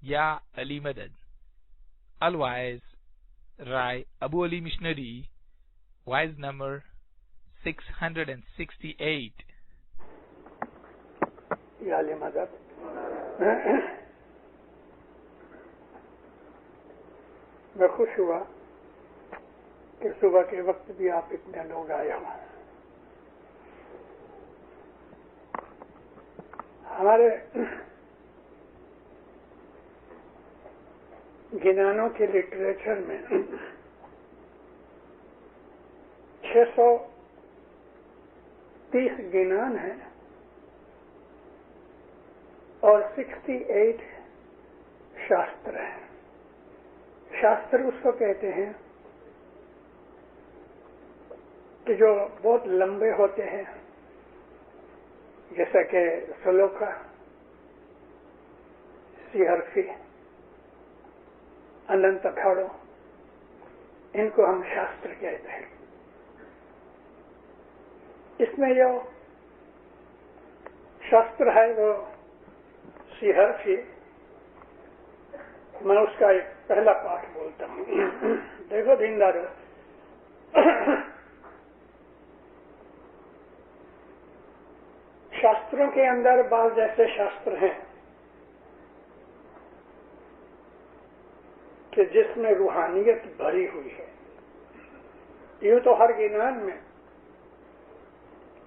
Ya Ali Madad. Otherwise, Rai Abu Ali Missionary, wise number 668. Ya Ali Madad. میں خوش ہوا کہ صبح کے وقت بھی آپ اتنے لوگ آئے ہوں. ہمارے گنانوں کے لٹریچر میں 630 گنان ہیں اور 68 شاستر ہیں. شاستر اس کو کہتے ہیں کہ جو بہت لمبے ہوتے ہیں، جیسا کہ سلوکا، سیہرفی، اننت اکھاڑو، ان کو ہم شاستر کہتے ہیں. اس میں جو شاستر ہے وہ سیہرفی، میں اس کا ایک پہلا پاٹ بولتا ہوں. دیکھو دیندارو، شاستروں کے اندر بعض ایسے شاستر ہیں کہ جس میں روحانیت بھری ہوئی ہے. یوں تو ہر گنان میں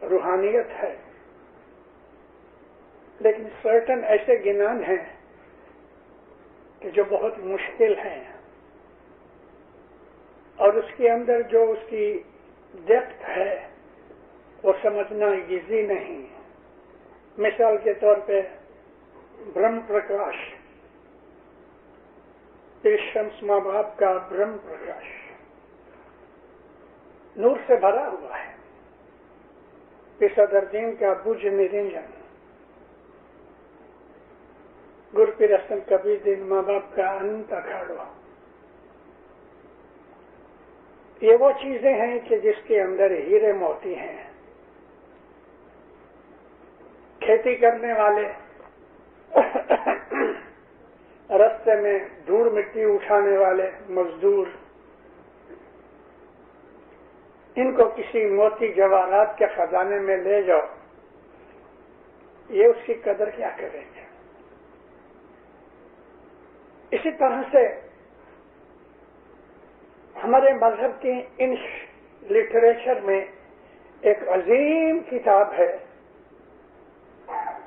روحانیت ہے، لیکن سرٹن ایسے گنان ہیں کہ جو بہت مشکل ہیں اور اس کے اندر جو اس کی ڈیپتھ ہے وہ سمجھنا ایزی نہیں. مثال کے طور پہ برہم پرکاش، شمس ماں باپ کا برہم پرکاش نور سے بھرا ہوا ہے. صدردین کا بج نرنجن، گر پیر حسن کبیر دین ماں باپ کا انت اکھاڑو، یہ وہ چیزیں ہیں کہ جس کے اندر ہیرے موتی ہیں. کھیتی کرنے والے، رستے میں دھوڑ مٹی اٹھانے والے مزدور، ان کو کسی موتی جواہرات کے خزانے میں لے جاؤ، یہ اس کی قدر کیا کریں گے. اسی طرح سے ہمارے مذہب کی ان لٹریچر میں ایک عظیم کتاب ہے،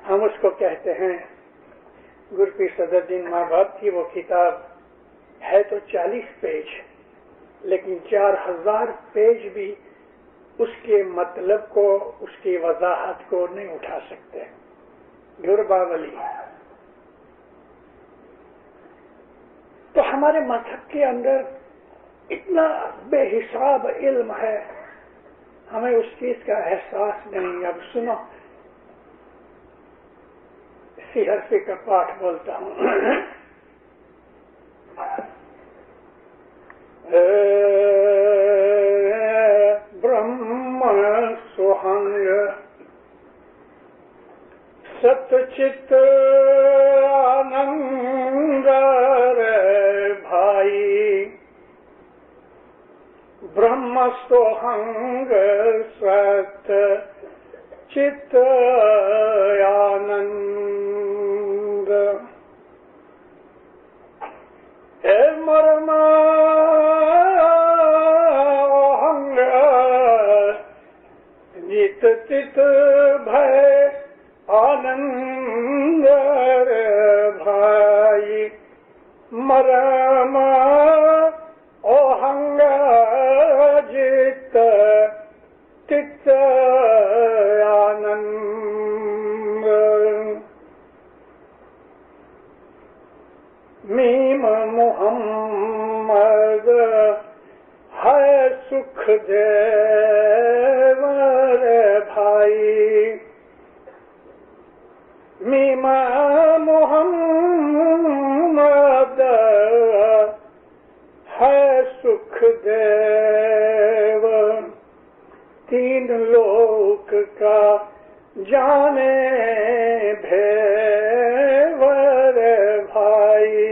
ہم اس کو کہتے ہیں گر پیر صدردین ماں باپ کی. وہ کتاب ہے تو 40 پیج، لیکن 4000 پیج بھی اس کے مطلب کو، اس کی وضاحت کو نہیں اٹھا سکتے. گر باولی. تو ہمارے مذہب کے اندر اتنا بے حساب علم ہے، ہمیں اس چیز کا احساس نہیں. اب سنو، سیہرفی کا پاٹ بولتا ہوں. برہم سوہنگ ست چت آنند بھائی، برہم سوہنگ ست چت آنند، اے مرم اوہنگ جت چت بھے آنند بھائی، مرم اوہنگ جت چت آنند، میم محمد ہے سکھ دیور بھائی، میم محمد ہے سکھ دیو، تین لوک کا جانے بھیور بھائی،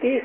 30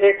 1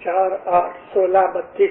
4, 8, 16, 32,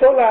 16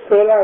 16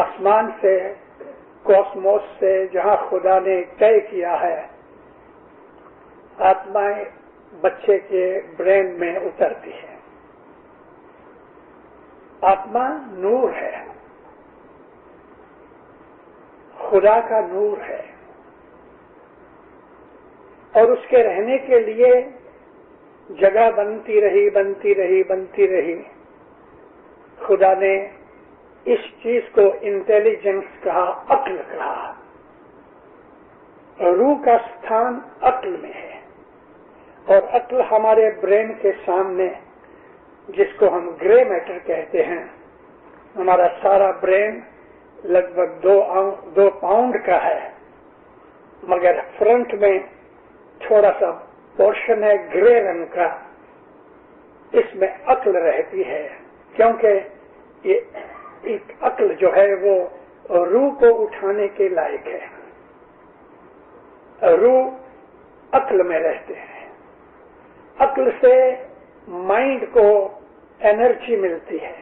آسمان سے، کاسموس سے، جہاں خدا نے طے کیا ہے، آتمائیں بچے کے برین میں اترتی ہے۔ آتما نور ہے، خدا کا نور ہے، اور اس کے رہنے کے لیے جگہ بنتی رہی۔ خدا نے اس چیز کو انٹیلیجنس کہا، عقل کہا۔ روح کا ستھان عقل میں ہے، اور عقل ہمارے برین کے سامنے، جس کو ہم گرے میٹر کہتے ہیں، ہمارا سارا برین لگ بھگ 2 پاؤنڈ کا ہے، مگر فرنٹ میں تھوڑا سا پورشن ہے گرے رنگ کا، اس میں عقل رہتی ہے، کیونکہ یہ عقل جو ہے وہ روح کو اٹھانے کے لائق ہے۔ روح عقل میں رہتے ہیں، عقل سے مائنڈ کو انرجی ملتی ہے،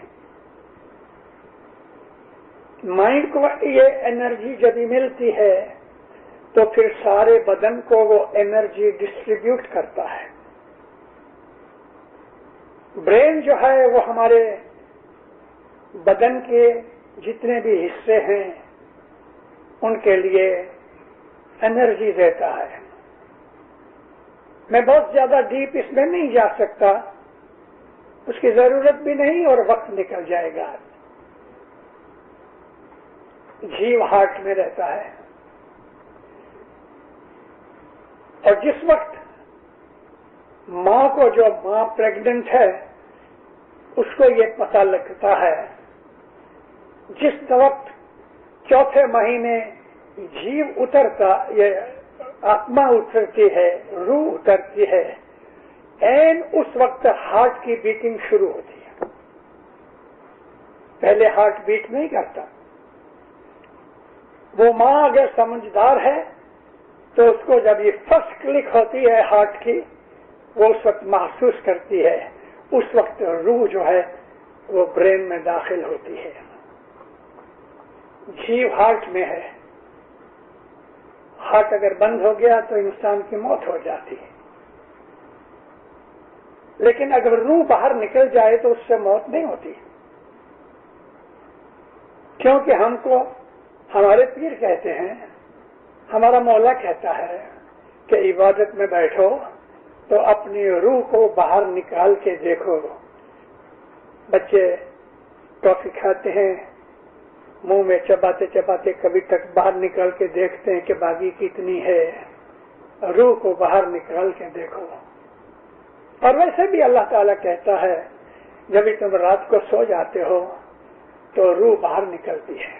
مائنڈ کو یہ انرجی جب ملتی ہے تو پھر سارے بدن کو وہ انرجی ڈسٹریبیوٹ کرتا ہے۔ برین جو ہے وہ ہمارے بدن کے جتنے بھی حصے ہیں ان کے لیے انرجی دیتا ہے۔ میں بہت زیادہ ڈیپ اس میں نہیں جا سکتا، اس کی ضرورت بھی نہیں اور وقت نکل جائے گا۔ جیو ہارٹ میں رہتا ہے، اور جس وقت ماں کو، جو ماں پریگننٹ ہے، اس کو یہ پتہ لگتا ہے، جس وقت 4تھے مہینے جیو اترتا، یہ آتما اترتی ہے، روح اترتی ہے، این اس وقت ہارٹ کی بیٹنگ شروع ہوتی ہے۔ پہلے ہارٹ بیٹ نہیں کرتا۔ وہ ماں اگر سمجھدار ہے تو اس کو جب یہ فرسٹ کلک ہوتی ہے ہارٹ کی، وہ اس وقت محسوس کرتی ہے، اس وقت روح جو ہے وہ برین میں داخل ہوتی ہے۔ جیو ہارٹ میں ہے، ہارٹ اگر بند ہو گیا تو انسان کی موت ہو جاتی ہے، لیکن اگر روح باہر نکل جائے تو اس سے موت نہیں ہوتی، کیونکہ ہم کو ہمارے پیر کہتے ہیں، ہمارا مولا کہتا ہے کہ عبادت میں بیٹھو تو اپنی روح کو باہر نکال کے دیکھو۔ بچے ٹافی کھاتے ہیں، منہ میں چباتے چباتے کبھی تک باہر نکال کے دیکھتے ہیں کہ باقی کتنی ہے۔ روح کو باہر نکال کے دیکھو۔ اور ویسے بھی اللہ تعالیٰ کہتا ہے جب تم رات کو سو جاتے ہو تو روح باہر نکلتی ہے،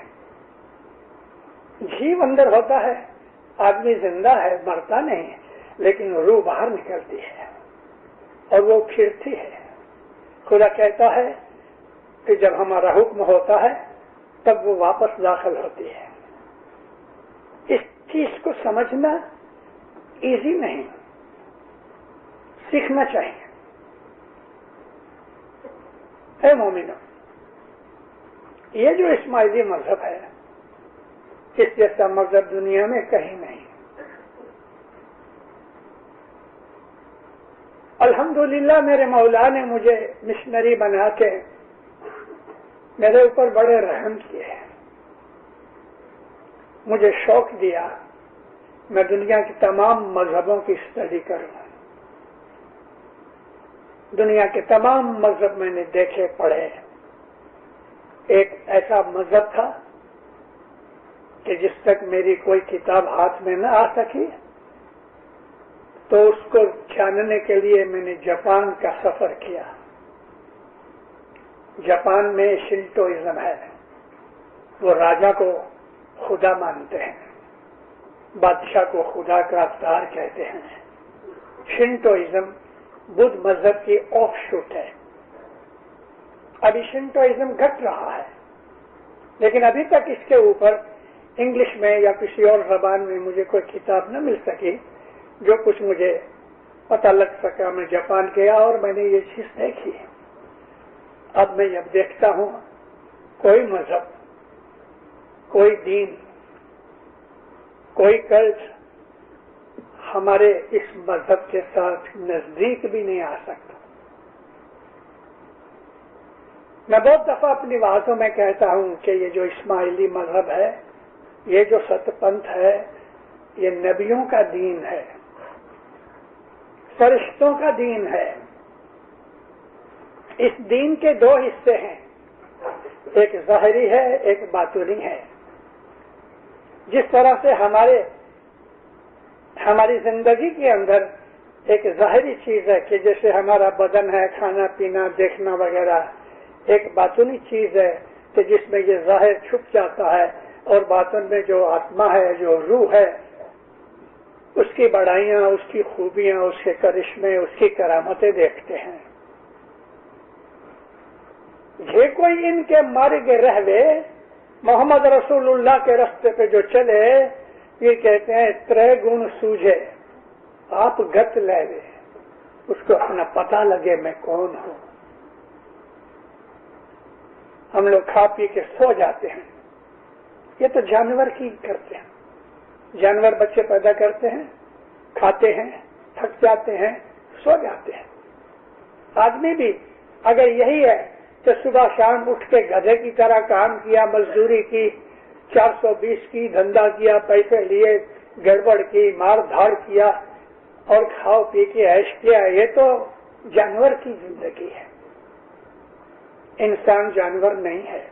جیو اندر ہوتا ہے، آدمی زندہ ہے، مرتا نہیں، لیکن روح باہر نکلتی ہے اور وہ پھرتی ہے۔ خدا کہتا ہے کہ جب ہمارا حکم ہوتا ہے تب وہ واپس داخل ہوتی ہے۔ اس چیز کو سمجھنا ایزی نہیں، سیکھنا چاہیے۔ اے مومنو، یہ جو اسماعیلی مذہب ہے، اس جیسا مذہب دنیا میں کہیں نہیں۔ الحمدللہ میرے مولا نے مجھے مشنری بنا کے میرے اوپر بڑے رحم کیے، مجھے شوق دیا میں دنیا کے تمام مذہبوں کی اسٹڈی کروں۔ دنیا کے تمام مذہب میں نے دیکھے پڑھے۔ ایک ایسا مذہب تھا کہ جس تک میری کوئی کتاب ہاتھ میں نہ آ سکی تو اس کو جاننے کے لیے میں نے جاپان کا سفر کیا۔ جاپان میں شنٹوئزم ہے، وہ راجا کو خدا مانتے ہیں، بادشاہ کو خدا کا اوتار کہتے ہیں۔ شنٹوئزم بدھ مذہب کی آف شوٹ ہے۔ ابھی شنٹوئزم گھٹ رہا ہے، لیکن ابھی تک اس کے اوپر انگلش میں یا کسی اور زبان میں مجھے کوئی کتاب نہ مل سکی جو کچھ مجھے پتہ لگ سکا۔ میں جاپان گیا اور میں نے یہ چیز دیکھی۔ اب میں جب دیکھتا ہوں کوئی مذہب کوئی دین، کوئی کلچر ہمارے اس مذہب کے ساتھ نزدیک بھی نہیں آ سکتا۔ میں بہت دفعہ اپنی وعظوں میں کہتا ہوں کہ یہ جو اسماعیلی مذہب ہے، یہ جو ست پنتھ ہے، یہ نبیوں کا دین ہے، فرشتوں کا دین ہے۔ اس دین کے دو حصے ہیں، ایک ظاہری ہے، ایک باطنی ہے۔ جس طرح سے ہماری زندگی کے اندر ایک ظاہری چیز ہے کہ جیسے ہمارا بدن ہے، کھانا پینا دیکھنا وغیرہ، ایک باطنی چیز ہے کہ جس میں یہ ظاہر چھپ جاتا ہے، اور باطن میں جو آتما ہے، جو روح ہے، اس کی بڑائیاں، اس کی خوبیاں، اس کے کرشمے، اس کی کرامتیں دیکھتے ہیں۔ یہ کوئی ان کے مارگ رہوے محمد رسول اللہ کے راستے پہ جو چلے، یہ کہتے ہیں ترے گن سوجھے آپ گت لے لے، اس کو اپنا پتہ لگے میں کون ہوں۔ ہم لوگ کھا پی کے سو جاتے ہیں، یہ تو جانور کی کرتے ہیں۔ جانور بچے پیدا کرتے ہیں، کھاتے ہیں، تھک جاتے ہیں، سو جاتے ہیں۔ آدمی بھی اگر یہی ہے کہ صبح شام اٹھ کے گدھے کی طرح کام کیا، مزدوری کی، 420 کی، دھندا کیا، پیسے لیے، گڑبڑ کی، مار دھاڑ کیا اور کھاؤ پی کے عیش کیا، یہ تو جانور کی زندگی ہے۔ انسان جانور نہیں ہے۔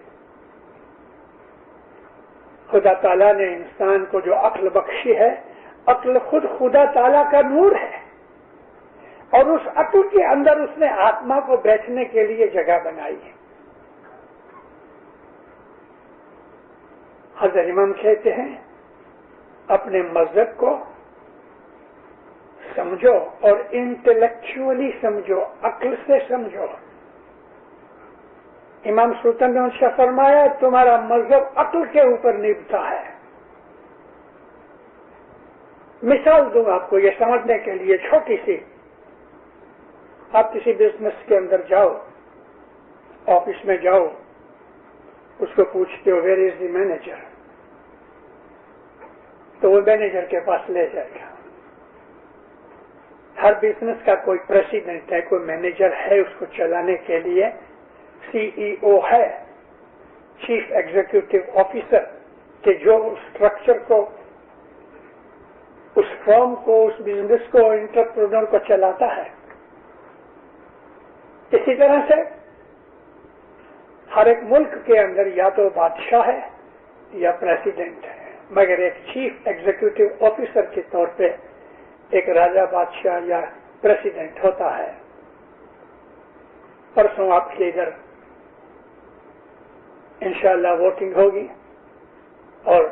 خدا تعالیٰ نے انسان کو جو عقل بخشی ہے، عقل خود خدا تعالیٰ کا نور ہے، اور اس عقل کے اندر اس نے آتما کو بیٹھنے کے لیے جگہ بنائی ہے۔ حضرت امام کہتے ہیں اپنے مذہب کو سمجھو اور انٹلیکچولی سمجھو، عقل سے سمجھو۔ امام سلطان نے ان سے فرمایا تمہارا مذہب عقل کے اوپر نبھتا ہے۔ مثال دوں آپ کو یہ سمجھنے کے لیے چھوٹی سی۔ آپ کسی بزنس کے اندر جاؤ، آفس میں جاؤ، اس کو پوچھتے ہو ویئر از دی مینیجر، تو وہ مینیجر کے پاس لے جائے گا۔ ہر بزنس کا کوئی پریسیڈنٹ ہے، کوئی مینیجر ہے اس کو چلانے کے لیے، سی ای او ہے، چیف ایگزیکٹو آفیسر، کہ جو اسٹرکچر کو، اس فرم کو، اس بزنس کو، انٹرپرینور کو چلاتا ہے۔ اسی طرح سے ہر ایک ملک کے اندر یا تو بادشاہ ہے یا پریسیڈنٹ ہے، مگر ایک چیف ایگزیکٹو آفیسر کے طور پہ ایک راجہ، بادشاہ یا پریسیڈنٹ ہوتا ہے۔ پرسوں آپ کے ادھر انشاءاللہ ووٹنگ ہوگی اور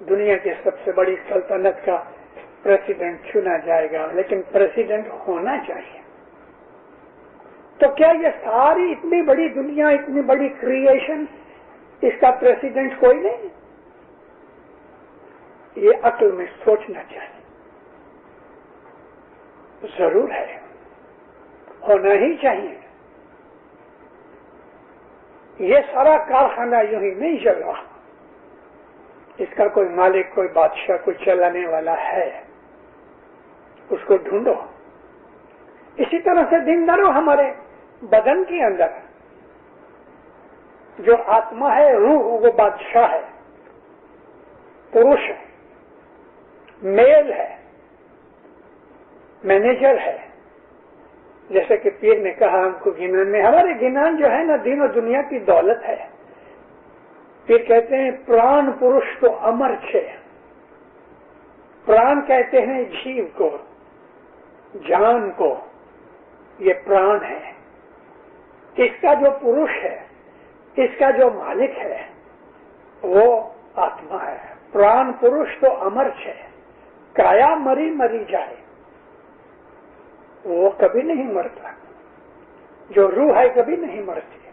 دنیا کی سب سے بڑی سلطنت کا پریسیڈنٹ چنا جائے گا، لیکن پریسیڈنٹ ہونا چاہیے۔ تو کیا یہ ساری اتنی بڑی دنیا، اتنی بڑی کریشن، اس کا پریسیڈنٹ کوئی نہیں؟ یہ عقل میں سوچنا چاہیے۔ ضرور ہے، ہونا ہی چاہیے۔ یہ سارا کارخانہ یوں ہی نہیں چل رہا، اس کا کوئی مالک، کوئی بادشاہ، کوئی چلانے والا ہے، اس کو ڈھونڈو۔ اسی طرح سے دن دنوں ہمارے بدن کے اندر جو آتما ہے، روح، وہ بادشاہ ہے، پروش ہے، میل ہے، مینیجر ہے۔ جیسے کہ پیر نے کہا ہم کو گنان میں، ہمارے گنان جو ہے نا دین و دنیا کی دولت ہے۔ پیر کہتے ہیں پران پروش تو امر چھے، پران کہتے ہیں جیو کو، جان کو، یہ پران ہے۔ اس کا جو پروش ہے، اس کا جو مالک ہے، وہ آتما ہے۔ پران پروش تو امر چھے، کایا مری مری جائے، وہ کبھی نہیں مرتا۔ جو روح ہے کبھی نہیں مرتی۔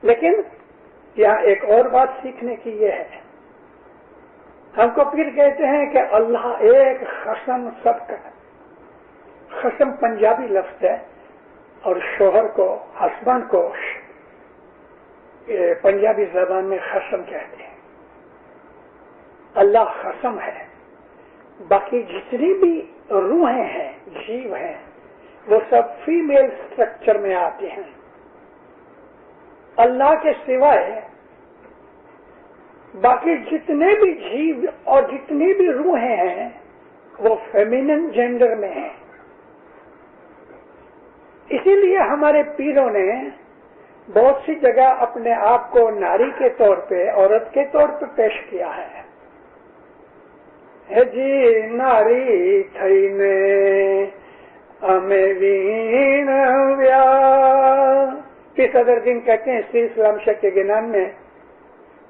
لیکن یہاں ایک اور بات سیکھنے کی یہ ہے، ہم کو پھر کہتے ہیں کہ اللہ ایک، خصم سب کا۔ خصم پنجابی لفظ ہے، اور شوہر کو، ہسبینڈ کو پنجابی زبان میں خصم کہتے ہیں۔ اللہ قسم ہے باقی جتنی بھی روحیں ہیں جیو ہیں وہ سب فیمیل سٹرکچر میں آتے ہیں. اللہ کے سوائے باقی جتنے بھی جیو اور جتنی بھی روحیں ہیں وہ فیمینن جینڈر میں ہیں. اسی لیے ہمارے پیروں نے بہت سی جگہ اپنے آپ کو ناری کے طور پہ عورت کے طور پہ پیش کیا ہے. جی ناری تھئی نے ہمیں وین ویا پیر صدر دین کہتے ہیں سری اسلام شاہ کے گنان میں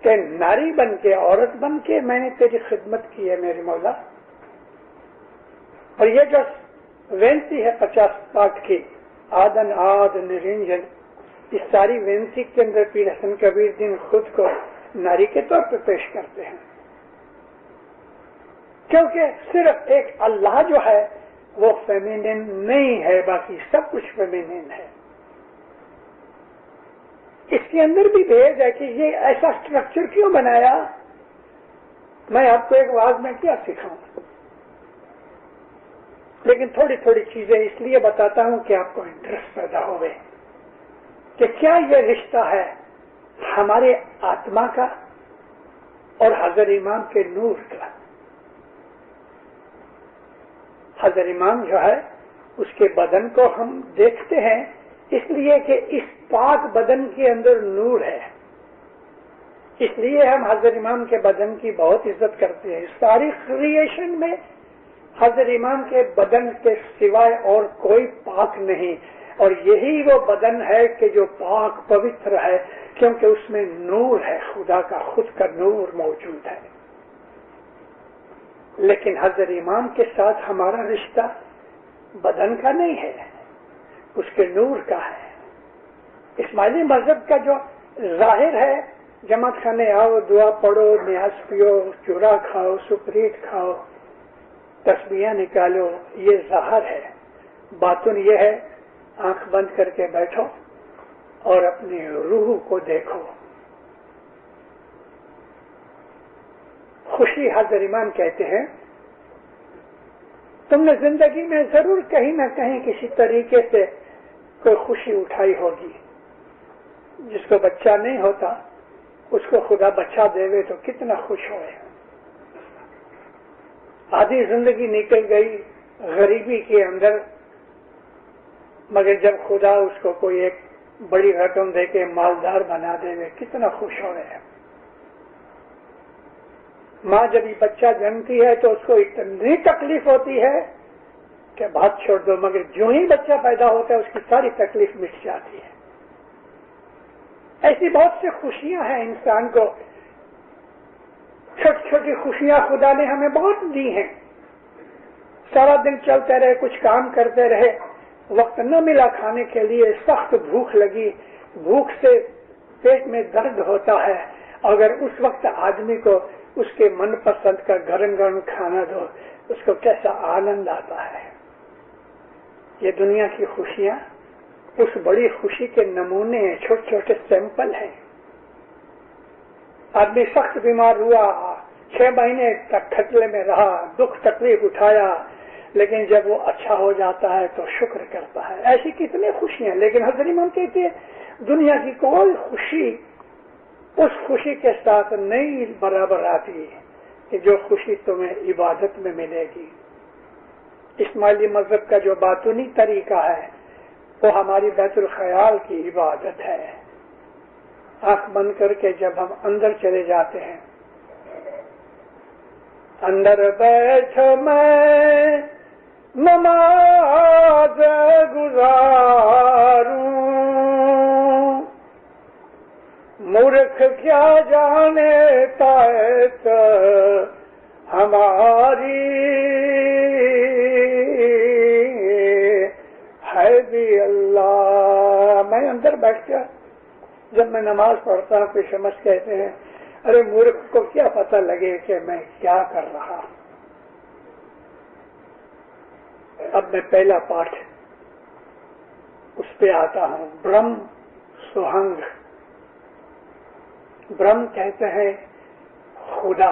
کہ ناری بن کے عورت بن کے میں نے تیری خدمت کی ہے میری مولا. اور یہ جو وینتی ہے 50 پارٹ کی آدن آد نرنجن اس ساری وینتی کے اندر پیر حسن کبیر دین خود کو ناری کے طور پہ پیش کرتے ہیں کیونکہ صرف ایک اللہ جو ہے وہ فیمینن نہیں ہے باقی سب کچھ فیمینن ہے. اس کے اندر بھی بھید ہے کہ یہ ایسا سٹرکچر کیوں بنایا. میں آپ کو ایک واز میں کیا سکھاؤں لیکن تھوڑی تھوڑی چیزیں اس لیے بتاتا ہوں کہ آپ کو انٹرسٹ پیدا ہوئے کہ کیا یہ رشتہ ہے ہمارے آتما کا اور حضرت امام کے نور کا. حضرت امام جو ہے اس کے بدن کو ہم دیکھتے ہیں اس لیے کہ اس پاک بدن کے اندر نور ہے. اس لیے ہم حضرت امام کے بدن کی بہت عزت کرتے ہیں. ساری کریشن میں حضرت امام کے بدن کے سوائے اور کوئی پاک نہیں اور یہی وہ بدن ہے کہ جو پاک پوتر ہے کیونکہ اس میں نور ہے خدا کا خود کا نور موجود ہے. لیکن حضرت امام کے ساتھ ہمارا رشتہ بدن کا نہیں ہے اس کے نور کا ہے. اسماعیلی مذہب کا جو ظاہر ہے جماعت خانے آؤ دعا پڑھو نیاز پیو چورا کھاؤ سپریٹ کھاؤ تسبیحاں نکالو یہ ظاہر ہے. باطن یہ ہے آنکھ بند کر کے بیٹھو اور اپنی روح کو دیکھو. خوشی حضرت امام کہتے ہیں تم نے زندگی میں ضرور کہیں نہ کہیں کسی طریقے سے کوئی خوشی اٹھائی ہوگی. جس کو بچہ نہیں ہوتا اس کو خدا بچہ دے تو کتنا خوش ہوئے. آدھی زندگی نکل گئی غریبی کے اندر مگر جب خدا اس کو کوئی ایک بڑی رقم دے کے مالدار بنا دے کتنا خوش ہوئے. ماں جب یہ بچہ جنمتی ہے تو اس کو اتنی تکلیف ہوتی ہے کہ بات چھوڑ دو مگر جو ہی بچہ پیدا ہوتا ہے اس کی ساری تکلیف مٹ جاتی ہے. ایسی بہت سی خوشیاں ہیں انسان کو. چھوٹی چھوٹی خوشیاں خدا نے ہمیں بہت دی ہیں. سارا دن چلتے رہے کچھ کام کرتے رہے وقت نہ ملا کھانے کے لیے سخت بھوک لگی بھوک سے پیٹ میں درد ہوتا ہے. اگر اس وقت آدمی کو اس کے من پسند کا گرم گرم کھانا دو اس کو کیسا آنند آتا ہے. یہ دنیا کی خوشیاں اس بڑی خوشی کے نمونے ہیں چھوٹے چھوٹے سیمپل ہیں. آدمی سخت بیمار ہوا 6 مہینے تک کھٹلے میں رہا دکھ تکلیف اٹھایا لیکن جب وہ اچھا ہو جاتا ہے تو شکر کرتا ہے. ایسی کتنی خوشیاں. لیکن حضرت امام کہتے ہیں دنیا کی کوئی خوشی اس خوشی کے ساتھ نہیں برابر آتی کہ جو خوشی تمہیں عبادت میں ملے گی. اسماعیلی مذہب کا جو باطنی طریقہ ہے وہ ہماری بیت الخیال کی عبادت ہے. آنکھ بند کر کے جب ہم اندر چلے جاتے ہیں اندر بیٹھ میں نماز گزاروں مورخ کیا جانے طاعت ہماری ہے بھی اللہ. میں اندر بیٹھ کر جب میں نماز پڑھتا ہوں کوئی شمس کہتے ہیں ارے مورخ کو کیا پتہ لگے کہ میں کیا کر رہا. اب میں پہلا پاٹھ اس پہ آتا ہوں. برہم سوہنگ. برہم کہتے ہیں خدا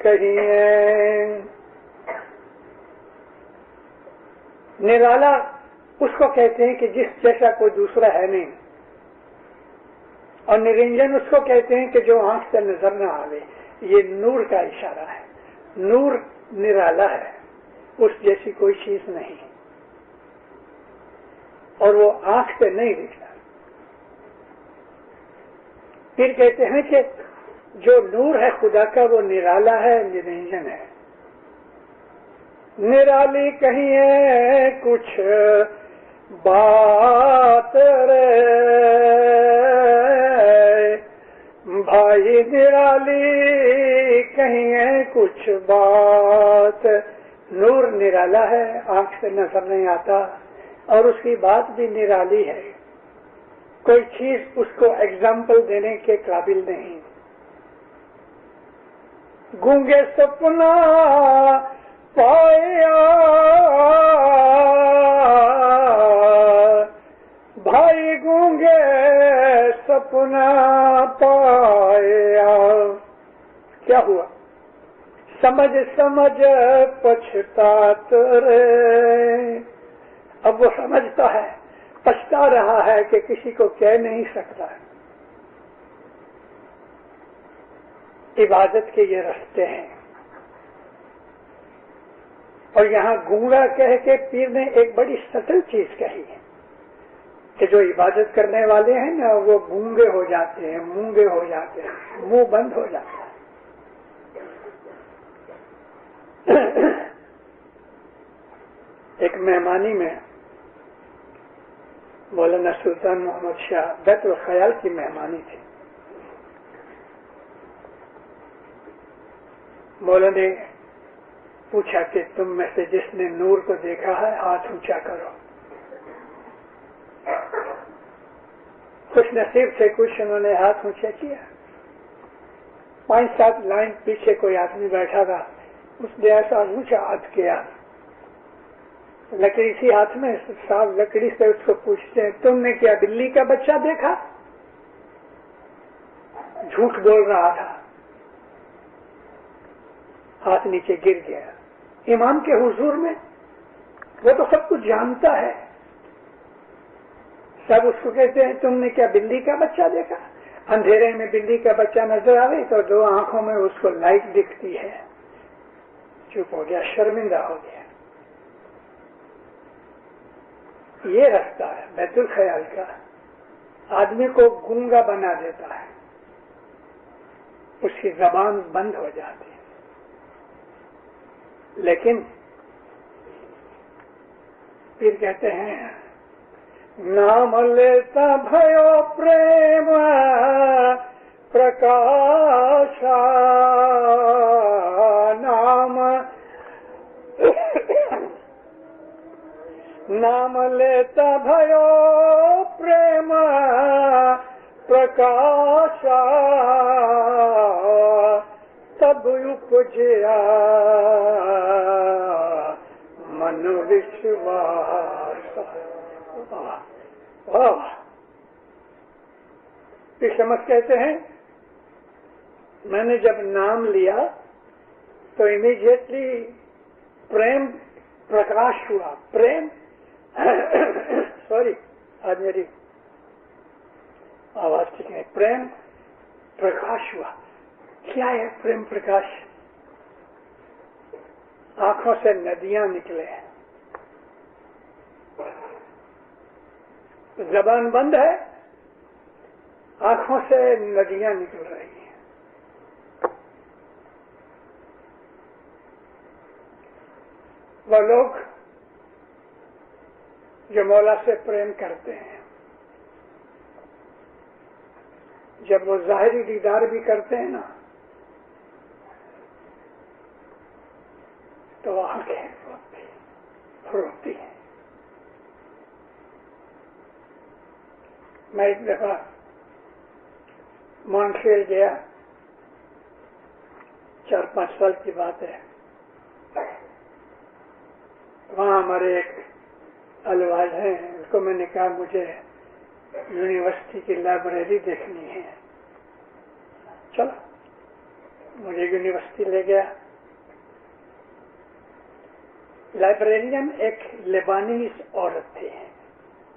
کہیں نرالا اس کو کہتے ہیں کہ جس جیسا کوئی دوسرا ہے نہیں، اور نرنجن اس کو کہتے ہیں کہ جو آنکھ سے نظر نہ آئے. یہ نور کا اشارہ ہے. نور نرالا ہے، اس جیسی کوئی چیز نہیں، اور وہ آنکھ سے نہیں دکھتا. پھر کہتے ہیں کہ جو نور ہے خدا کا وہ نرالا ہے، نرنجن ہے. نرالی کہیں ہے کچھ بات رے بھائی، نرالی کہیں ہے کچھ بات. نور نرالا ہے، آنکھ سے نظر نہیں آتا، اور اس کی بات بھی نرالی ہے. کوئی چیز اس کو ایگزامپل دینے کے قابل نہیں. گونگے سپنا پایا بھائی، گونگے سپنا پایا. کیا ہوا؟ سمجھ سمجھ پچھتات رے. اب وہ سمجھتا ہے، پچھتا رہا ہے کہ کسی کو کہہ نہیں سکتا. عبادت کے یہ رستے ہیں. اور یہاں گونگا کہہ کے پیر نے ایک بڑی سٹل چیز کہی ہے کہ جو عبادت کرنے والے ہیں نا وہ گونگے ہو جاتے ہیں، مونگے ہو جاتے ہیں، منہ بند ہو جاتا ہے. ایک مہمانی میں مولانا سلطان محمد شاہ بیت الخیال کی مہمانی تھی. مولانا نے پوچھا کہ تم میں سے جس نے نور کو دیکھا ہے ہاتھ اونچا کرو. خوش نصیب سے کچھ انہوں نے ہاتھ اونچا کیا. 5-7 لائن پیچھے کوئی آدمی بیٹھا تھا، اس نے ایسا اونچا ہاتھ کیا، لکڑی سی ہاتھ میں. صاحب لکڑی سے اس کو پوچھتے ہیں تم نے کیا بلی کا بچہ دیکھا؟ جھوٹ بول رہا تھا. ہاتھ نیچے گر گیا. امام کے حضور میں وہ تو سب کچھ جانتا ہے. سب اس کو کہتے ہیں تم نے کیا بلی کا بچہ دیکھا؟ اندھیرے میں بلی کا بچہ نظر آئے تو 2 آنکھوں میں اس کو لائٹ دکھتی ہے. چپ ہو گیا، شرمندہ ہو گیا. یہ رستہ ہے بیت الخیال کا، آدمی کو گونگا بنا دیتا ہے، اس کی زبان بند ہو جاتی ہے. لیکن پھر کہتے ہیں نام لیتا بھیو پریم پرکاشا، نام لیتا بھیو پریم پرکاشا، تب اپجیا من وشواس. سمجھ کہتے ہیں میں نے جب نام لیا تو امیڈیٹلی پریم پرکاش ہوا. پریم سوری آج میری آواز ٹھیک ہے. پریم پرکاش ہوا. کیا ہے پریم پرکاش؟ آنکھوں سے ندیاں نکلے، زبان بند ہے، آنکھوں سے ندیاں نکل رہی ہیں. وہ لوگ جو مولا سے پریم کرتے ہیں جب وہ ظاہری دیدار بھی کرتے ہیں نا تو آنکھیں روتی ہیں. میں ایک دفعہ مونٹریل گیا، 4-5 سال کی بات ہے. وہاں ہمارے ایک الواج ہیں، اس کو میں نے کہا مجھے یونیورسٹی کی لائبریری دیکھنی ہے. چلو مجھے یونیورسٹی لے گیا. لائبریرین ایک لیبانیز عورت تھی,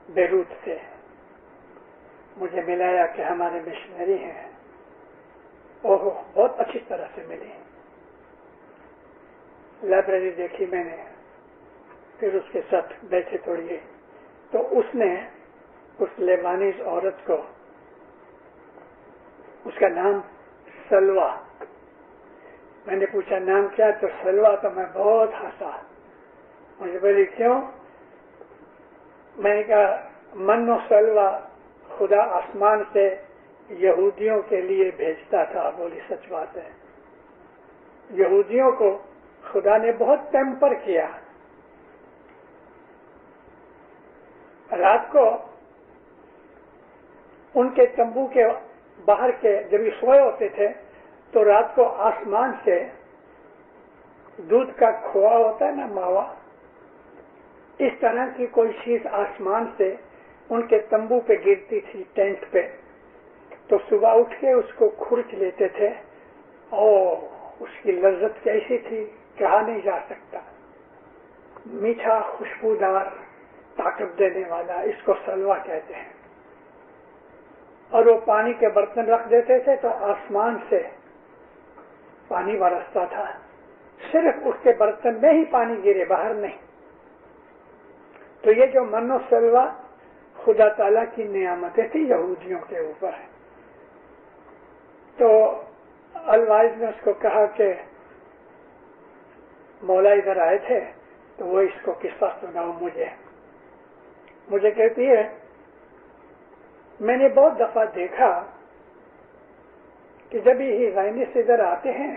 بیروت سے. مجھے ملایا کہ ہمارے مشنری ہیں. اوہ, بہت اچھی طرح سے ملی. لائبریری دیکھی میں نے, پھر اس کے ساتھ بیٹھے تھوڑی, تو اس نے اس لیبانیز عورت کو, اس کا نام سلوا, میں نے پوچھا نام کیا, تو سلوا. تو میں بہت ہنسا. مجھے بولی کیوں؟ میں نے کہا من و سلوا خدا آسمان سے یہودیوں کے لیے بھیجتا تھا. بولی سچ بات ہے, یہودیوں کو خدا نے بہت پیمپر کیا. رات کو ان کے تمبو کے باہر کے جب یہ سوئے ہوتے تھے تو رات کو آسمان سے دودھ کا کھویا ہوتا ہے نا, ماوا, اس طرح کی کوئی چیز آسمان سے ان کے تمبو پہ گرتی تھی, ٹینٹ پہ. تو صبح اٹھ کے اس کو کھرچ لیتے تھے. اور اس کی لذت کیسی تھی کہا نہیں جا سکتا. میٹھا, خوشبودار, طاقت دینے والا, اس کو سلوا کہتے ہیں. اور وہ پانی کے برتن رکھ دیتے تھے تو آسمان سے پانی برستا تھا. صرف اس کے برتن میں ہی پانی گرے, باہر نہیں. تو یہ جو من و سلوا خدا تعالیٰ کی نعمتیں تھی یہودیوں کے اوپر. تو الوائز نے اس کو کہا کہ مولا ادھر آئے تھے تو وہ اس کو قصہ سناؤ مجھے کہتی ہے میں نے بہت دفعہ دیکھا کہ جب یہ زائنسٹ ادھر آتے ہیں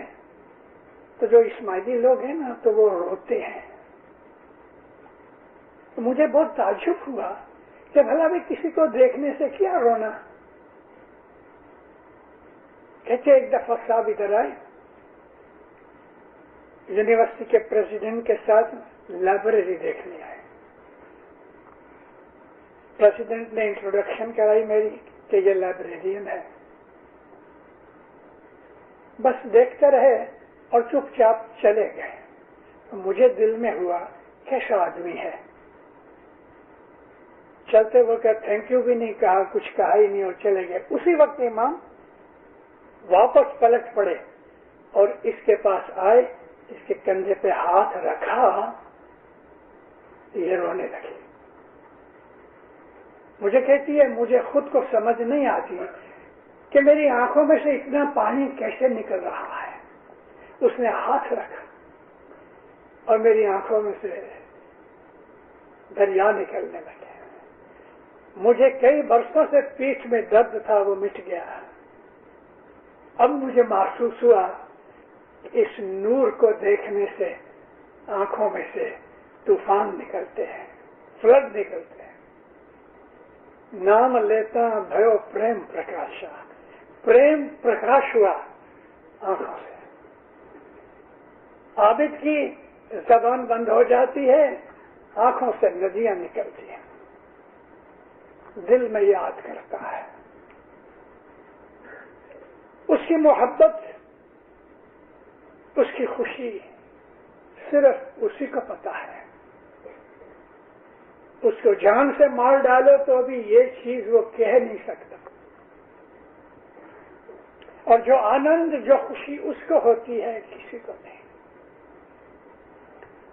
تو جو اسماعیلی لوگ ہیں نا تو وہ روتے ہیں. تو مجھے بہت تعجب ہوا کہ بھلا بھی کسی کو دیکھنے سے کیا رونا. کہتے ایک دفعہ صاحب ادھر آئے, یونیورسٹی کے پریزیڈنٹ کے ساتھ لائبریری دیکھنے آئے. پریزیڈنٹ نے انٹروڈکشن کرائی میری کہ یہ لائبریرین ہے. بس دیکھتے رہے اور چپ چاپ چلے گئے. مجھے دل میں ہوا کیسا آدمی ہے. چلتے وقت تھینک یو بھی نہیں کہا, کچھ کہا ہی نہیں اور چلے گئے. اسی وقت امام واپس پلٹ پڑے اور اس کے پاس آئے, اس کے کندھے پہ ہاتھ رکھا, یہ رونے لگی. مجھے کہتی ہے مجھے خود کو سمجھ نہیں آتی کہ میری آنکھوں میں سے اتنا پانی کیسے نکل رہا ہے. اس نے ہاتھ رکھا اور میری آنکھوں میں سے دریا نکلنے لگے. مجھے کئی برسوں سے پیٹھ میں درد تھا, وہ مٹ گیا. اب مجھے محسوس ہوا اس نور کو دیکھنے سے آنکھوں میں سے طوفان نکلتے ہیں, فلڈ نکلتے ہیں. نام لیتا بھیو پریم پرکاشا, پریم پرکاش ہوا آنکھوں سے. عابد کی زبان بند ہو جاتی ہے, آنکھوں سے ندیاں نکلتی ہیں, دل میں یاد کرتا ہے. اس کی محبت, اس کی خوشی صرف اسی کو پتا ہے. اس کو جان سے مار ڈالو تو بھی یہ چیز وہ کہہ نہیں سکتا. اور جو آنند, جو خوشی اس کو ہوتی ہے کسی کو نہیں.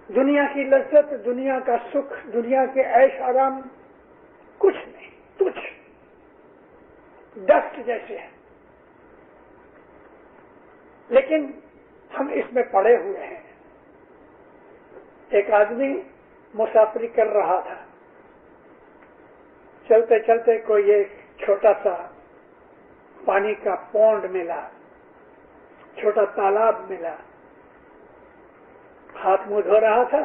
دنیا کی لذت, دنیا کا سکھ, دنیا کے عیش آرام کچھ نہیں, تجھ ڈسٹ جیسے ہیں. لیکن ہم اس میں پڑے ہوئے ہیں. ایک آدمی مسافری کر رہا تھا, چلتے چلتے کوئی ایک چھوٹا سا پانی کا پونڈ ملا, چھوٹا تالاب ملا. ہاتھ منہ دھو رہا تھا.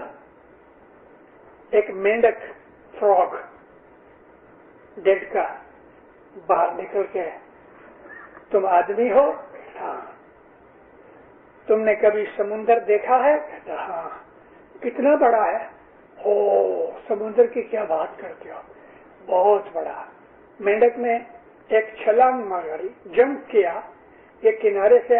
ایک مینڈک, فراگ, ڈیڈ کا باہر نکل کے, تم آدمی ہو؟ ہاں. تم نے کبھی سمندر دیکھا ہے؟ کہتا ہاں. کتنا بڑا ہے؟ او, سمندر کی کیا بات کرتے ہو, بہت بڑا. مینڈک نے ایک چھلانگ ماری, جمپ کیا, یہ کنارے سے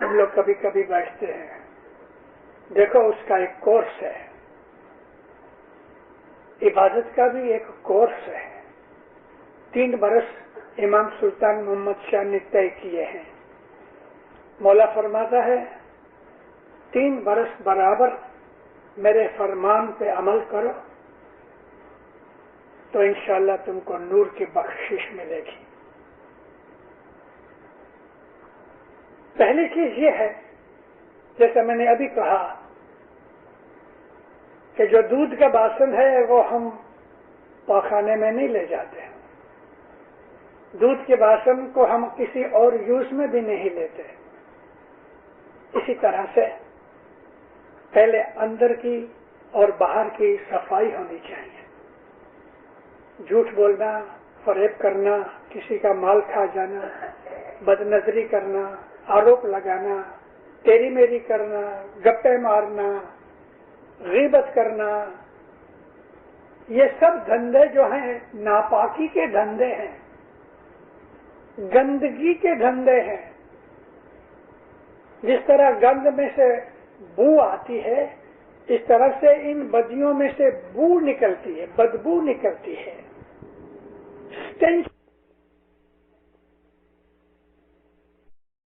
ہم لوگ کبھی کبھی بیٹھتے ہیں، دیکھو اس کا ایک کورس ہے، عبادت کا بھی ایک کورس ہے۔ 3 برس امام سلطان محمد شاہ نے طے کیے ہیں۔ مولا فرماتا ہے 3 برس برابر میرے فرمان پہ عمل کرو تو انشاءاللہ تم کو نور کی بخشش ملے گی۔ پہلی چیز یہ ہے، جیسا میں نے ابھی کہا، کہ جو دودھ کا باسن ہے وہ ہم پاخانے میں نہیں لے جاتے، دودھ کے باسن کو ہم کسی اور یوز میں بھی نہیں لیتے۔ اسی طرح سے پہلے اندر کی اور باہر کی صفائی ہونی چاہیے۔ جھوٹ بولنا، فریب کرنا، کسی کا مال کھا جانا، بد نظری کرنا، آروپ لگانا، تیری میری کرنا، گپے مارنا، غیبت کرنا، یہ سب دھندے جو ہیں ناپاکی کے دھندے ہیں، گندگی کے دھندے ہیں۔ جس طرح گند میں سے بو آتی ہے، اس طرح سے ان بدیوں میں سے بو نکلتی ہے، بدبو نکلتی ہے، اسٹینچ